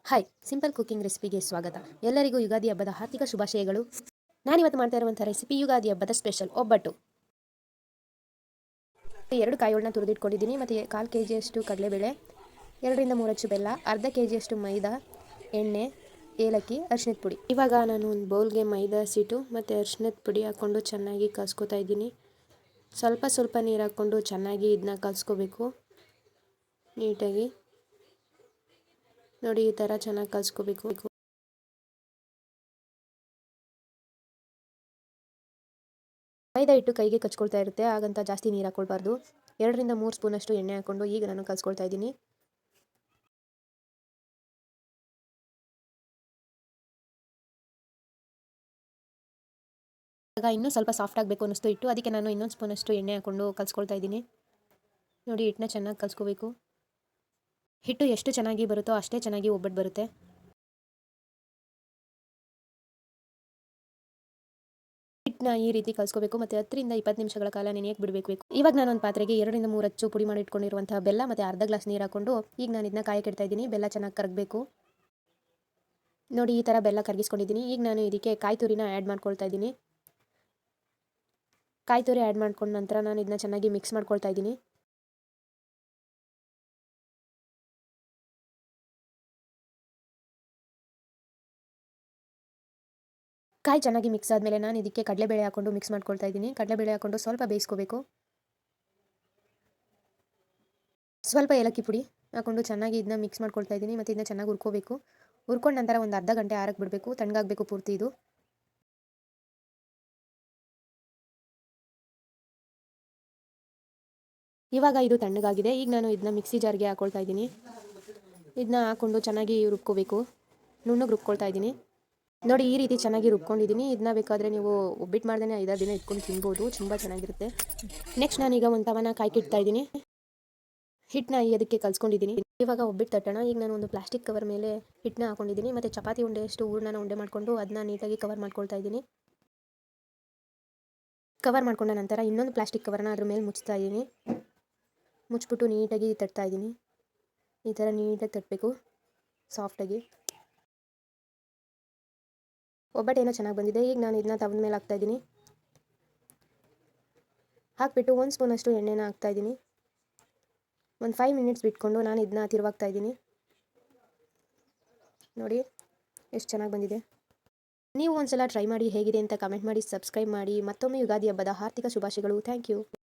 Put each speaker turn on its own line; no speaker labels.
Hi, simple cooking ರೆಸಿಪಿಗೆ ಸ್ವಾಗತ. ಎಲ್ಲರಿಗೂ ಯುಗಾದಿ ಹಬ್ಬದ ಹಾರ್ದಿಕ ಶುಭಾಶಯಗಳು. ನಾನಿವತ್ತು ಮಾಡ್ತಾ ಇರುವಂಥ ರೆಸಿಪಿ ಯುಗಾದಿ ಹಬ್ಬದ ಸ್ಪೆಷಲ್ ಒಬ್ಬಟ್ಟು. 2 ಕಾಯಿಗಳನ್ನ ತುರಿದಿಟ್ಕೊಂಡಿದ್ದೀನಿ ಮತ್ತು 1/4 kg ಕಡಲೆಬೇಳೆ, 2ರಿಂದ 3 ಅಚ್ಚು ಬೆಲ್ಲ, ಅರ್ಧ kg ಮೈದಾ, ಎಣ್ಣೆ, ಏಲಕ್ಕಿ, ಅರಿಶಿಣದ ಪುಡಿ. ಇವಾಗ ನಾನು ಒಂದು ಬೌಲ್ಗೆ ಮೈದಾ ಹಸಿಟ್ಟು ಮತ್ತು ಅರಿಶಿಣದ ಪುಡಿ ಹಾಕ್ಕೊಂಡು ಚೆನ್ನಾಗಿ ಕಲಿಸ್ಕೊತಾ ಇದ್ದೀನಿ. ಸ್ವಲ್ಪ ನೀರು ಹಾಕ್ಕೊಂಡು ಚೆನ್ನಾಗಿ ಇದನ್ನ ಕಲಿಸ್ಕೋಬೇಕು ನೀಟಾಗಿ. ನೋಡಿ, ಈ ಥರ ಚೆನ್ನಾಗಿ ಕಲಿಸ್ಕೋಬೇಕು. ಮೈದಾ ಹಿಟ್ಟು ಕೈಗೆ ಕಚ್ಕೊಳ್ತಾ ಇರುತ್ತೆ, ಹಾಗಂತ ಜಾಸ್ತಿ ನೀರು ಹಾಕ್ಕೊಳ್ಬಾರ್ದು. 2ರಿಂದ 3 ಸ್ಪೂನಷ್ಟು ಎಣ್ಣೆ ಹಾಕ್ಕೊಂಡು ಈಗ ನಾನು ಕಲಿಸ್ಕೊಳ್ತಾ ಇದ್ದೀನಿ. ಆಗ ಇನ್ನೂ ಸ್ವಲ್ಪ ಸಾಫ್ಟ್ ಆಗಬೇಕು ಅನ್ನಿಸ್ತು ಹಿಟ್ಟು, ಅದಕ್ಕೆ ನಾನು ಇನ್ನೊಂದು ಸ್ಪೂನಷ್ಟು ಎಣ್ಣೆ ಹಾಕ್ಕೊಂಡು ಕಲಿಸ್ಕೊಳ್ತಾ ಇದ್ದೀನಿ. ನೋಡಿ, ಹಿಟ್ಟನ್ನ ಚೆನ್ನಾಗಿ ಕಲಿಸ್ಕೋಬೇಕು. ಹಿಟ್ಟು ಎಷ್ಟು ಚೆನ್ನಾಗಿ ಬರುತ್ತೋ ಅಷ್ಟೇ ಚೆನ್ನಾಗಿ ಒಬ್ಬಟ್ಟು ಬರುತ್ತೆ. ಹಿಟ್ಟನ್ನ ಈ ರೀತಿ ಕಲಿಸ್ಕೋಬೇಕು ಮತ್ತು 10ರಿಂದ 20 ನಿಮಿಷಗಳ ಕಾಲ ನೆನೆಯಕ್ಕೆ ಬಿಡಬೇಕು. ಇವಾಗ ನಾನು ಒಂದು ಪಾತ್ರೆಗೆ 2ರಿಂದ 3 ಅಚ್ಚು ಪುಡಿ ಮಾಡಿ ಇಟ್ಕೊಂಡಿರುವಂತಹ ಬೆಲ್ಲ ಮತ್ತು ಅರ್ಧ ಗ್ಲಾಸ್ ನೀರು ಹಾಕ್ಕೊಂಡು ಈಗ ನಾನು ಇದನ್ನ ಕಾಯಕ್ಕೆ ಇಡ್ತಾ ಇದ್ದೀನಿ. ಬೆಲ್ಲ ಚೆನ್ನಾಗಿ ಕರಗಬೇಕು. ನೋಡಿ, ಈ ಥರ ಬೆಲ್ಲ ಕರಗಿಸ್ಕೊಂಡಿದ್ದೀನಿ. ಈಗ ನಾನು ಇದಕ್ಕೆ ಕಾಯಿ ತುರಿನ ಆ್ಯಡ್ ಮಾಡ್ಕೊಳ್ತಾ ಇದ್ದೀನಿ. ಕಾಯಿ ತುರಿ ಆ್ಯಡ್ ಮಾಡ್ಕೊಂಡ ನಂತರ ನಾನು ಇದನ್ನ ಚೆನ್ನಾಗಿ ಮಿಕ್ಸ್ ಮಾಡ್ಕೊಳ್ತಾ ಇದ್ದೀನಿ. ಕಾಯಿ ಚೆನ್ನಾಗಿ ಮಿಕ್ಸ್ ಆದಮೇಲೆ ನಾನು ಇದಕ್ಕೆ ಕಡಲೆಬೇಳೆ ಹಾಕ್ಕೊಂಡು ಮಿಕ್ಸ್ ಮಾಡ್ಕೊಳ್ತಾ ಇದ್ದೀನಿ. ಕಡಲೆಬೇಳೆ ಹಾಕ್ಕೊಂಡು ಸ್ವಲ್ಪ ಬೇಯಿಸ್ಕೋಬೇಕು. ಸ್ವಲ್ಪ ಏಲಕ್ಕಿ ಪುಡಿ ಹಾಕ್ಕೊಂಡು ಚೆನ್ನಾಗಿ ಇದನ್ನ ಮಿಕ್ಸ್ ಮಾಡ್ಕೊಳ್ತಾ ಇದ್ದೀನಿ ಮತ್ತು ಇದನ್ನ ಚೆನ್ನಾಗಿ ಹುರ್ಕೋಬೇಕು. ಹುರ್ಕೊಂಡ ನಂತರ ಒಂದು ಅರ್ಧ ಗಂಟೆ ಆರಕ್ಕೆ ಬಿಡಬೇಕು. ತಣ್ಣಗಾಗಬೇಕು ಪೂರ್ತಿ ಇದು. ಇವಾಗ ಇದು ತಣ್ಣಗಾಗಿದೆ. ಈಗ ನಾನು ಇದನ್ನ ಮಿಕ್ಸಿ ಜಾರ್ಗೆ ಹಾಕ್ಕೊಳ್ತಾ ಇದ್ದೀನಿ. ಇದನ್ನ ಹಾಕ್ಕೊಂಡು ಚೆನ್ನಾಗಿ ರುಬ್ಕೋಬೇಕು. ನುಣ್ಣಗೆ ರುಬ್ಕೊಳ್ತಾ ಇದ್ದೀನಿ. ನೋಡಿ, ಈ ರೀತಿ ಚೆನ್ನಾಗಿ ರುಬ್ಕೊಂಡಿದ್ದೀನಿ. ಇದನ್ನ ಬೇಕಾದರೆ ನೀವು ಒಬ್ಬಿಟ್ಟು ಮಾಡ್ದೇ 5-6 ದಿನ ಇಟ್ಕೊಂಡು ತಿನ್ಬೋದು, ತುಂಬ ಚೆನ್ನಾಗಿರುತ್ತೆ. ನೆಕ್ಸ್ಟ್ ನಾನೀಗ ಒಂದು ತವನ ಕಾಯ್ಕಿಡ್ತಾ ಇದ್ದೀನಿ. ಹಿಟ್ಟನ್ನ ಅದಕ್ಕೆ ಕಲಿಸ್ಕೊಂಡಿದ್ದೀನಿ. ಇವಾಗ ಒಬ್ಬಿಟ್ಟು ತಟ್ಟೋಣ. ಈಗ ನಾನು ಒಂದು ಪ್ಲಾಸ್ಟಿಕ್ ಕವರ್ ಮೇಲೆ ಹಿಟ್ಟನ್ನ ಹಾಕೊಂಡಿದ್ದೀನಿ ಮತ್ತು ಚಪಾತಿ ಉಂಡೆಯಷ್ಟು ಹೂರಣ ಉಂಡೆ ಮಾಡಿಕೊಂಡು ಅದನ್ನ ನೀಟಾಗಿ ಕವರ್ ಮಾಡ್ಕೊಳ್ತಾ ಇದ್ದೀನಿ. ಕವರ್ ಮಾಡ್ಕೊಂಡ ನಂತರ ಇನ್ನೊಂದು ಪ್ಲಾಸ್ಟಿಕ್ ಕವರ್ನ ಅದ್ರ ಮೇಲೆ ಮುಚ್ತಾ ಇದ್ದೀನಿ. ಮುಚ್ಚಿಬಿಟ್ಟು ನೀಟಾಗಿ ತಟ್ತಾ ಇದ್ದೀನಿ. ಈ ಥರ ನೀಟಾಗಿ ತಟ್ಟಬೇಕು, ಸಾಫ್ಟಾಗಿ. ಒಬ್ಬಟ್ಟು ಏನೋ ಚೆನ್ನಾಗಿ ಬಂದಿದೆ. ಈಗ ನಾನು ಇದನ್ನ ತವದ ಮೇಲೆ ಹಾಕ್ತಾ ಇದ್ದೀನಿ. ಹಾಕ್ಬಿಟ್ಟು 1 ಸ್ಪೂನಷ್ಟು ಎಣ್ಣೆನ ಹಾಕ್ತಾ ಇದ್ದೀನಿ. ಒಂದು 5 ಮಿನಿಟ್ಸ್ ಬಿಟ್ಕೊಂಡು ನಾನು ಇದನ್ನ ತಿರುವಾಗ್ತಾ ಇದ್ದೀನಿ. ನೋಡಿ, ಎಷ್ಟು ಚೆನ್ನಾಗಿ ಬಂದಿದೆ. ನೀವು ಒಂದ್ಸಲ ಟ್ರೈ ಮಾಡಿ, ಹೇಗಿದೆ ಅಂತ ಕಮೆಂಟ್ ಮಾಡಿ, ಸಬ್ಸ್ಕ್ರೈಬ್ ಮಾಡಿ. ಮತ್ತೊಮ್ಮೆ ಯುಗಾದಿ ಹಬ್ಬದ ಹಾರ್ದಿಕ ಶುಭಾಶಯಗಳು. Thank you.